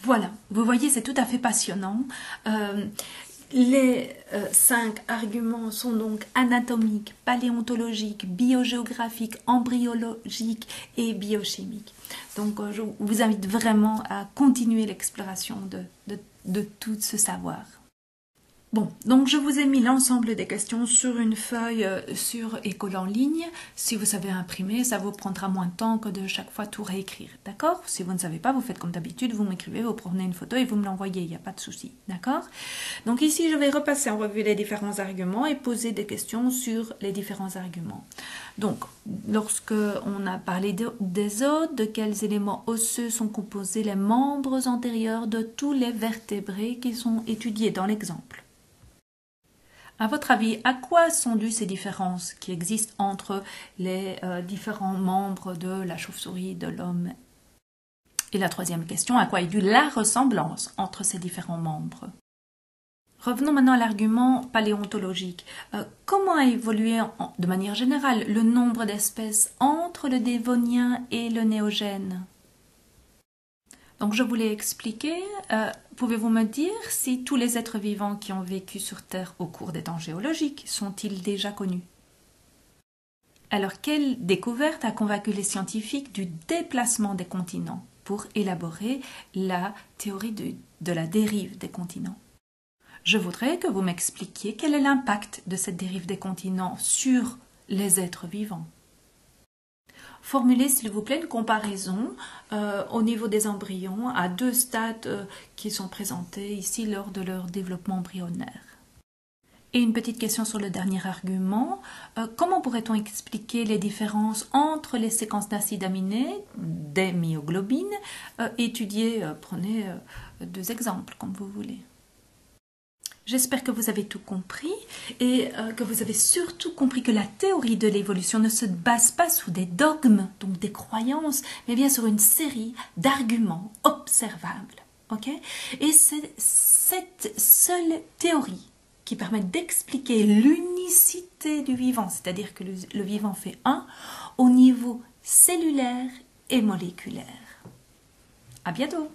Voilà, vous voyez, c'est tout à fait passionnant. Les 5 arguments sont donc anatomiques, paléontologiques, biogéographiques, embryologiques et biochimiques. Donc je vous invite vraiment à continuer l'exploration de tout ce savoir. Bon, donc je vous ai mis l'ensemble des questions sur une feuille sur École en ligne. Si vous savez imprimer, ça vous prendra moins de temps que de chaque fois tout réécrire, d'accord? Si vous ne savez pas, vous faites comme d'habitude, vous m'écrivez, vous prenez une photo et vous me l'envoyez, il n'y a pas de souci, d'accord? Donc ici, je vais repasser en revue les différents arguments et poser des questions sur les différents arguments. Donc, lorsque on a parlé des os, de quels éléments osseux sont composés les membres antérieurs de tous les vertébrés qui sont étudiés dans l'exemple? À votre avis, à quoi sont dues ces différences qui existent entre les différents membres de la chauve-souris, de l'homme? Et la troisième question, à quoi est due la ressemblance entre ces différents membres? Revenons maintenant à l'argument paléontologique. Comment a évolué de manière générale le nombre d'espèces entre le Dévonien et le Néogène? Donc je vous l'ai expliqué. Pouvez-vous me dire si tous les êtres vivants qui ont vécu sur Terre au cours des temps géologiques sont-ils déjà connus? Alors quelle découverte a convaincu les scientifiques du déplacement des continents pour élaborer la théorie de la dérive des continents? Je voudrais que vous m'expliquiez quel est l'impact de cette dérive des continents sur les êtres vivants. Formulez s'il vous plaît une comparaison au niveau des embryons à 2 stades qui sont présentés ici lors de leur développement embryonnaire. Et une petite question sur le dernier argument. Comment pourrait-on expliquer les différences entre les séquences d'acides aminés, des myoglobines, étudiées, prenez 2 exemples comme vous voulez. J'espère que vous avez tout compris et que vous avez surtout compris que la théorie de l'évolution ne se base pas sur des dogmes, donc des croyances, mais bien sur une série d'arguments observables. Okay? Et c'est cette seule théorie qui permet d'expliquer l'unicité du vivant, c'est-à-dire que le vivant fait un au niveau cellulaire et moléculaire. À bientôt!